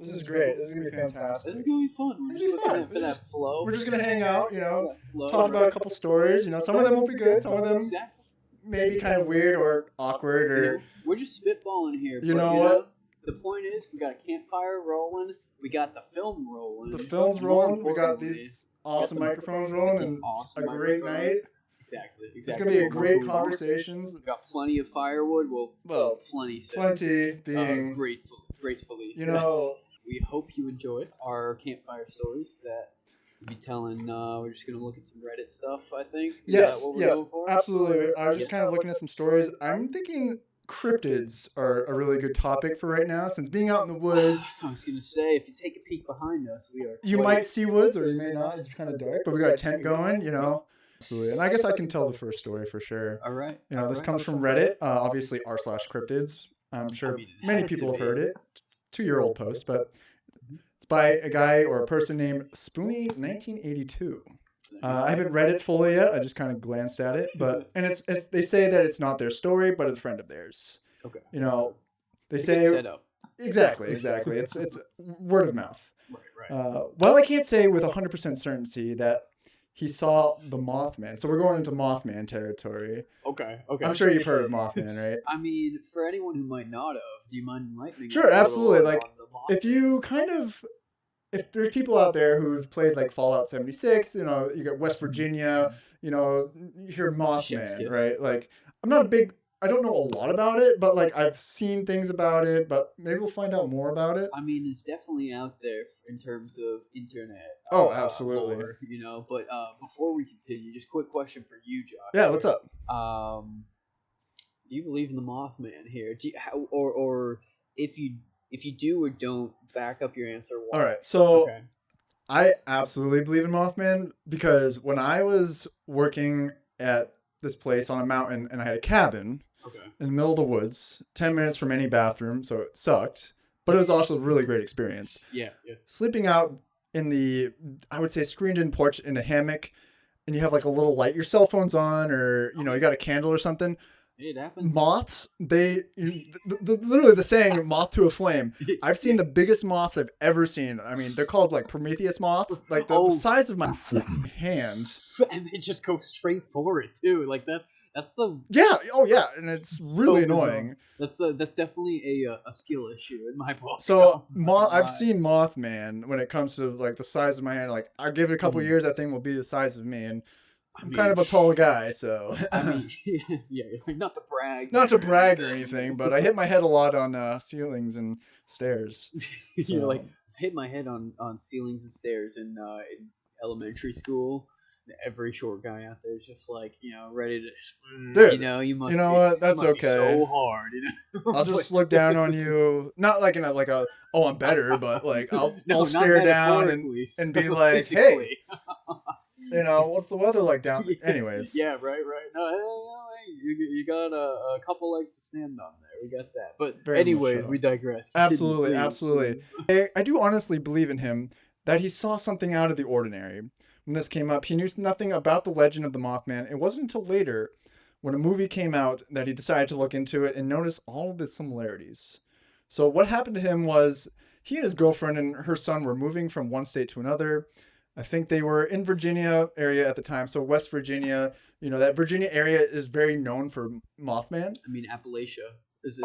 This is great. This is gonna be fantastic. This is gonna be fun. We're just looking for that flow. We're just gonna hang out, flow, talk about a couple stories. Some of them will be good. Some of them maybe kind of weird or awkward or. We're just spitballing here. You know what? The point is, we got a campfire rolling. We got the film rolling. The film's rolling. We got these awesome microphones rolling and a great night. Exactly. It's gonna be a great conversations. We've got plenty of firewood. Well, plenty being gracefully. We hope you enjoyed our campfire stories that we'll be telling. We're just gonna look at some Reddit stuff, I think. Yes, absolutely. I was just kind of looking at some stories. I'm thinking cryptids are a really good topic for right now, since being out in the woods. I was gonna say, if you take a peek behind us, we are. You might see woods, or you may not. It's kind of dark, but we got a tent going. Absolutely. And I guess I can tell the first story for sure. All right. This comes from Reddit, obviously r/cryptids. I'm sure many people have heard it. 2-year-old post, but it's by a guy or a person named Spoony1982. I haven't read it fully yet. I just kind of glanced at it, and it's they say that it's not their story, but a friend of theirs. Okay. They say set up. Exactly. It's word of mouth. Right. Well, I can't say with 100% certainty that he saw the Mothman. So we're going into Mothman territory. Okay. I'm sure you've heard of Mothman, right? I mean, for anyone who might not have, do you mind enlightening? Sure, absolutely. Like, if there's people out there who've played like Fallout 76, you got West Virginia, you hear Mothman, right? Like, I don't know a lot about it, but like I've seen things about it, but maybe we'll find out more about it. I mean, it's definitely out there in terms of internet. Oh, absolutely. Lore, but before we continue, just quick question for you, Josh. Yeah, what's up? Do you believe in the Mothman here? Or if you do or don't, back up your answer. All right, so I absolutely believe in Mothman, because when I was working at this place on a mountain and I had a cabin in the middle of the woods, 10 minutes from any bathroom, so it sucked, but it was also a really great experience. Yeah. Sleeping out in the, I would say, screened-in porch in a hammock, and you have like a little light, your cell phone's on, or you got a candle or something. It happens. Moths, literally the saying "moth to a flame." I've seen the biggest moths I've ever seen. I mean, they're called like Prometheus moths, like the size of my hand. And they just go straight for it too. Like that's the and it's really annoying. That's definitely a skill issue in my book. So I've seen Mothman when it comes to like the size of my hand. Like I give it a couple years, that thing will be the size of me, and I'm kind of a tall guy, so. I mean, yeah, not to brag. Not to brag or anything, but I hit my head a lot on ceilings and stairs. So. You're like, I hit my head on ceilings and stairs in elementary school. Every short guy out there is just like, ready to, dude, you must. You know what? That's okay. Be so hard, I'll just look down on you, not like in I'm better, but like I'll stare down and be like, hey. What's the weather like down? Anyways. Yeah, right. No, you got a couple legs to stand on there. We got that. But anyways, we digress. Absolutely. I do honestly believe in him that he saw something out of the ordinary. When this came up, he knew nothing about the legend of the Mothman. It wasn't until later, when a movie came out, that he decided to look into it and notice all of the similarities. So what happened to him was, he and his girlfriend and her son were moving from one state to another. I think they were in Virginia area at the time. So West Virginia, that Virginia area is very known for Mothman. I mean, Appalachia.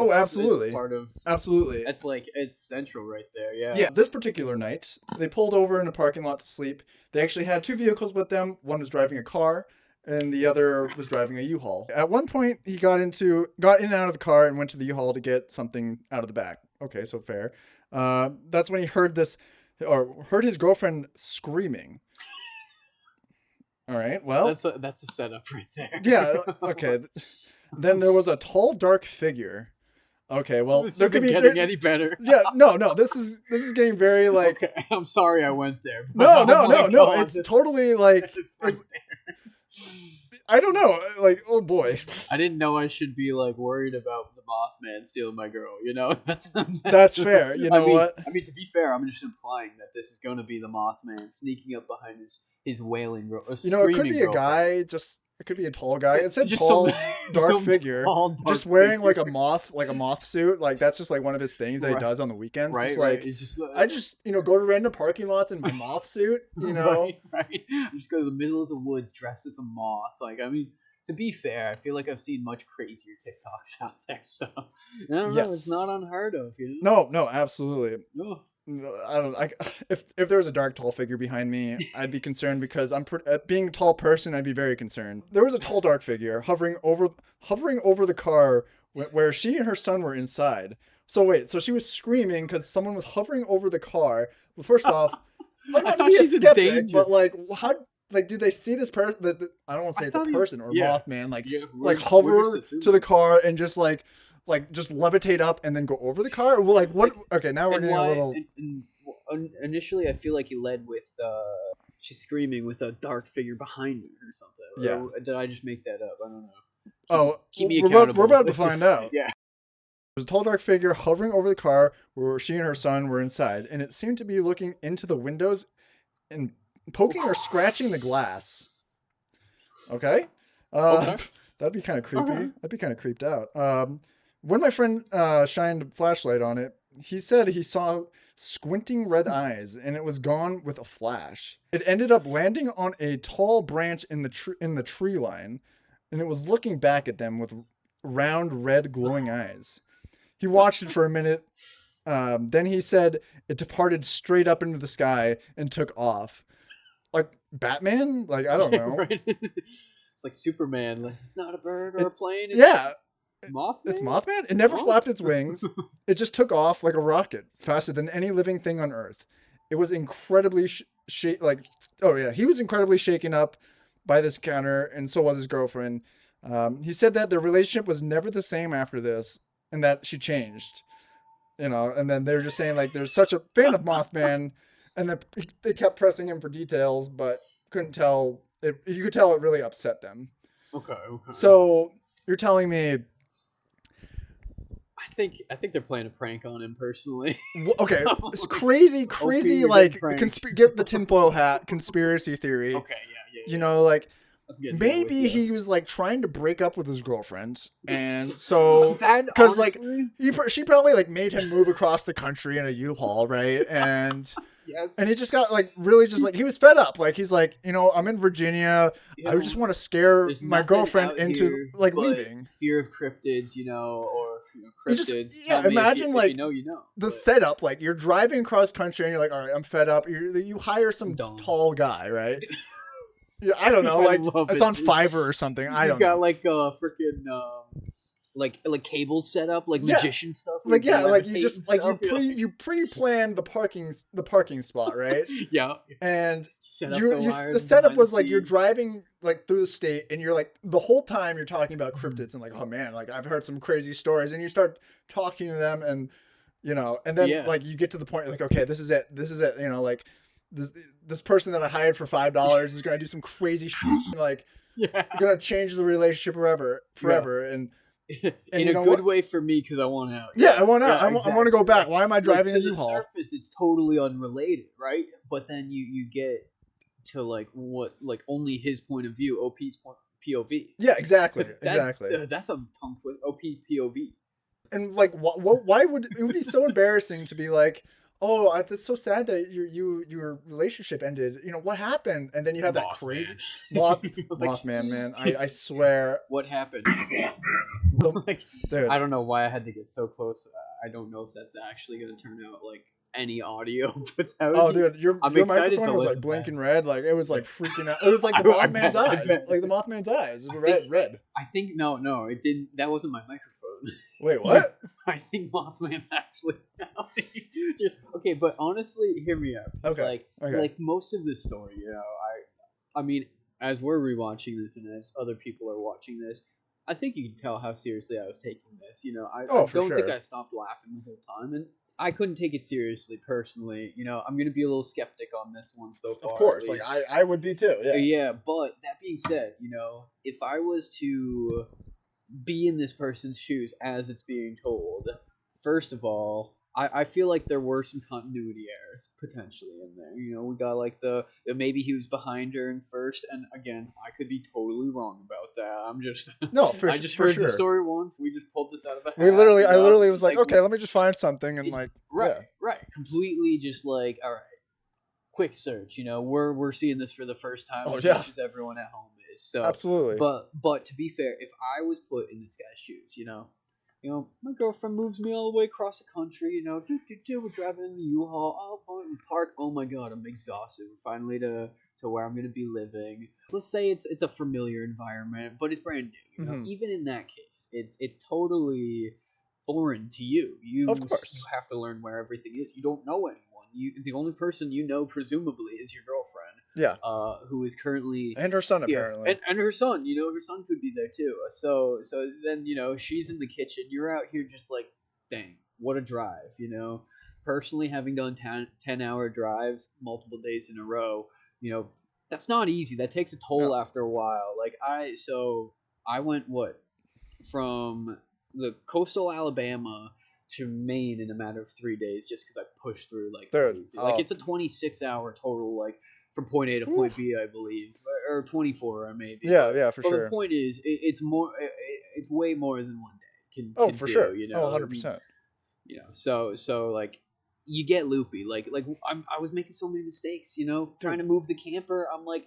Absolutely. It's part of. Absolutely. It's central right there. Yeah. Yeah. This particular night, they pulled over in a parking lot to sleep. They actually had 2 vehicles with them. One was driving a car, and the other was driving a U-Haul. At one point, he got in and out of the car and went to the U-Haul to get something out of the back. Okay, so fair. That's when he heard his girlfriend screaming. All right, well, that's a setup right there. Yeah. Okay. Then there was a tall, dark figure. Okay, well, this isn't getting any better. Yeah, no. This is getting very like. Okay, I'm sorry I went there. No. It's totally like. I don't know. Like, oh boy. I didn't know I should be like worried about the Mothman stealing my girl. That's fair. What? I mean, to be fair, I'm just implying that this is going to be the Mothman sneaking up behind his his wailing, You know, it could screaming be a girlfriend. guy, just it could be a tall guy. It said Just some tall, dark some figure, tall dark just wearing figure. like a moth suit. Like that's just like one of his things that he Right, does on the weekends. Just right. like It's just I just go to random parking lots in my moth suit. You know, right. I just go to the middle of the woods dressed as a moth. Like, I mean, to be fair, I feel like I've seen much crazier TikToks out there. So I don't know. It's yes, not unheard of, no, no, absolutely. know. No, I don't. If there was a dark tall figure behind me, I'd be concerned because being a tall person, I'd be very concerned. There was a tall dark figure hovering over the car where she and her son were inside. So wait, so she was screaming because someone was hovering over the car. Well, first off, like I not to thought be a she's in skeptic, danger. but like how like do they see this person? I don't want to I say it's a thought he's person or yeah. Mothman. Yeah, Like we're just hover to the assuming. car and just levitate up and then go over the car. Well, like what? Like, Okay, now we're and getting a why? little. Initially, I feel like he led with she's screaming with a dark figure behind her or Yeah. something. Or did I just make that up? I don't know. Oh, Keep me we're accountable. about to find out. Yeah. There's a tall dark figure hovering over the car where she and her son were inside, and it seemed to be looking into the windows and poking or scratching the glass. Okay, uh, Okay. that'd be kind of Okay. creepy. I'd be kind of creeped out. When my friend shined a flashlight on it, he said he saw squinting red eyes, and it was gone with a flash. It ended up landing on a tall branch in the tree line, and it was looking back at them with round red glowing eyes. He watched it for a minute. Then he said it departed straight up into the sky and took off. Like Batman? Like, I don't know. Right. It's like Superman. Like, it's not a bird or a It, plane. It's yeah, it's Mothman. Mothman. It never Oh. flapped its wings. It just took off like a rocket, faster than any living thing on Earth. It was incredibly oh yeah, he was incredibly shaken up by this encounter, and so was his girlfriend. He said that their relationship was never the same after this, and that she changed. You know, and then they're just saying like they're such a fan of Mothman, and then they kept pressing him for details, but couldn't tell. You could tell it really upset them. Okay. Okay. So you're telling me, I think they're playing a prank on him personally. okay, it's Like, crazy, OP, crazy, you're getting like pranked. get the tinfoil hat conspiracy theory. Okay. Yeah. You know, like I'm getting there with maybe you. he was like trying to break up with his girlfriend, and so That because like honestly, she probably like made him move across the country in a U-Haul, right? yes. And he just got like really just like he was fed up. Like he's like, you know, I'm in Virginia. You I know, just want to scare there's my nothing girlfriend out into here like but leaving. fear of cryptids, or You just cryptids. yeah, Tell me imagine if like you know, you know. the But setup. Like you're driving across country and you're like, all right, I'm fed up. You hire some dumb. tall guy, right? Yeah, I don't know. I Like love it's it, on dude. Fiverr or something. I You don't got know. like freaking like cable setup, like Yeah. magician stuff. Where Like you can yeah, like you levitate and just like stuff, you pre-planned the parking spot, right? yeah. And Set up the the wires setup behind the was like you're scenes. driving like through the state and you're like the whole time you're talking about Mhm. cryptids and like oh man like I've heard some crazy stories and you start talking to them and you know and then Yeah. like you get to the point like okay this is it you know like this person that I hired for $5 is gonna do some crazy shit, like Yeah. gonna change the relationship Yeah. forever and In you a know good what way for me because I want out. yeah I want out Yeah, I want to go exactly. back why am I Like driving to a the U-Haul surface, it's totally unrelated, right? But then you get to like what like only his point of view, OP's point POV. yeah exactly That exactly that's a tongue twist. OP POV. and like why would it would be so embarrassing to be like oh it's so sad that your relationship ended you know what happened and then you have that crazy moth Like, mothman man I swear what happened? the, Like, dude I don't know why I had to get so close. I don't know if that's actually going to turn out like any audio, but that would oh be. dude I'm your excited microphone to was like listen blinking back. red like it was like freaking out it was like the I mothman's bet, I eyes bet. like the mothman's eyes I red think red I think no, it didn't. That wasn't my microphone. wait what I think Mothman's actually okay, but honestly, hear me out. It's okay okay like most of the story, I mean, as we're rewatching this and as other people are watching this, I think you can tell how seriously I was taking this. I oh for don't think sure I stopped laughing the whole time, and I couldn't take it seriously personally. I'm gonna be a little skeptic on this one so far. of course at like least. I would be too yeah Yeah, but that being said, if I was to be in this person's shoes as it's being told, first of all, I feel like there were some continuity errors potentially in there. We got like the maybe he was behind her in first, and again, I could be totally wrong about that. I'm just No, I just for heard the sure. story once. We just pulled this out of a We hat, literally, I literally was like, like okay, let me just find something, and like, right, yeah, right, completely just like, all right, quick search. We're seeing this for the first time oh as yeah, much as everyone at home is. So, absolutely, but to be fair, if I was put in this guy's shoes, my girlfriend moves me all the way across the country. We're driving in the U-Haul. Oh, we park. Oh my god, I'm exhausted. We're finally to where I'm gonna be living. Let's say it's a familiar environment, but it's brand new. hmm Even in that case, it's totally foreign to you. of You course, have to learn where everything is. You don't know anyone. The only person you know presumably is your girlfriend, yeah, who is currently and her son yeah, apparently, and her son. Her son could be there too. So then she's in the kitchen. You're out here just like, dang, what a drive. Personally, having done 10-hour drives multiple days in a row, that's not easy. That takes a toll no, after a while. I went what from the coastal Alabama to Maine in a matter of 3 days just because I pushed through like third, crazy. Like it's a 26-hour total, like from point A to point B, I believe, or 24 maybe. yeah, But yeah, for the sure, point is, it's more. It's way more than one day oh can for do. sure, oh I mean, 100%, so like you get loopy. Like I was making so many mistakes. Trying dude, to move the camper. I'm like,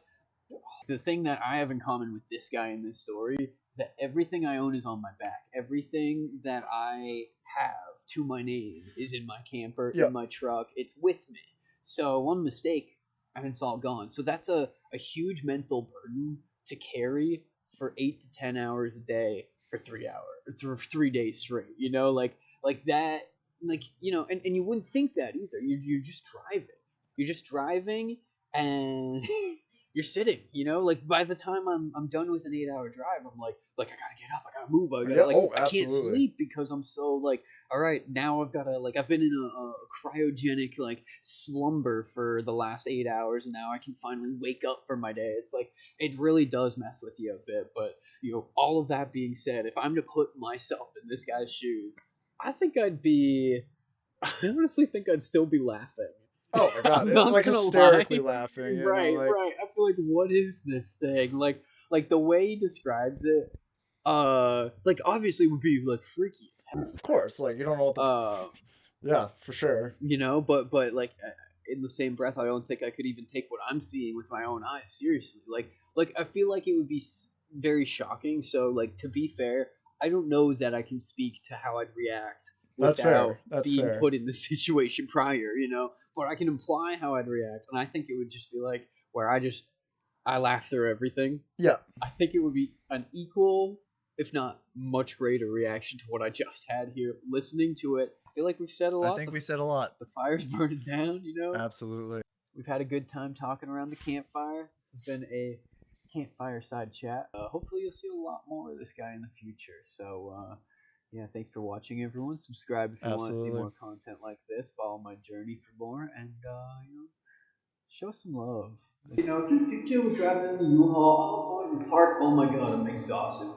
the thing that I have in common with this guy in this story is that everything I own is on my back. Everything that I have to my name is in my camper, yeah, in my truck. It's with me. So one mistake and it's all gone. So that's a huge mental burden to carry for 8 to 10 hours a day for 3 hours, for 3 days straight. Like that, and you wouldn't think that either. You're just driving. You're just driving and you're sitting, like by the time I'm done with an 8 hour drive, I'm like I gotta get up, I gotta move, I gotta yeah, like oh I can't absolutely, sleep because I'm so like, all right, now I've gotta like I've been in a cryogenic like slumber for the last 8 hours, and now I can finally wake up for my day. It's like it really does mess with you a bit, but all of that being said, if I'm to put myself in this guy's shoes, I think I'd be I honestly think I'd still be laughing. oh my god, I'm not like gonna lie. hysterically laughing, Right, like, right. I feel like what is this thing? Like the way he describes it, like obviously it would be like freaky as hell. of course, like you don't know what the, Uh, yeah, for sure, but like in the same breath, I don't think I could even take what I'm seeing with my own eyes seriously. Like I feel like it would be very shocking. So like to be fair, I don't know that I can speak to how I'd react that's fair, without that's being fair, put in the situation prior, but I can imply how I'd react, and I think it would just be like where I laugh through everything. yeah, I think it would be an equal, if not much greater, reaction to what I just had here. Listening to it, I feel like we've said a I lot. think we said a lot, The fire's burning down. absolutely, We've had a good time talking around the campfire. This has been a campfire side chat. Hopefully, you'll see a lot more of this guy in the future. So, yeah, thanks for watching, everyone. Subscribe if you want to see absolutely. more content like this. Follow my journey for more, and show some love. We're driving in the U-Haul. Oh, we park. Oh my god, I'm exhausted.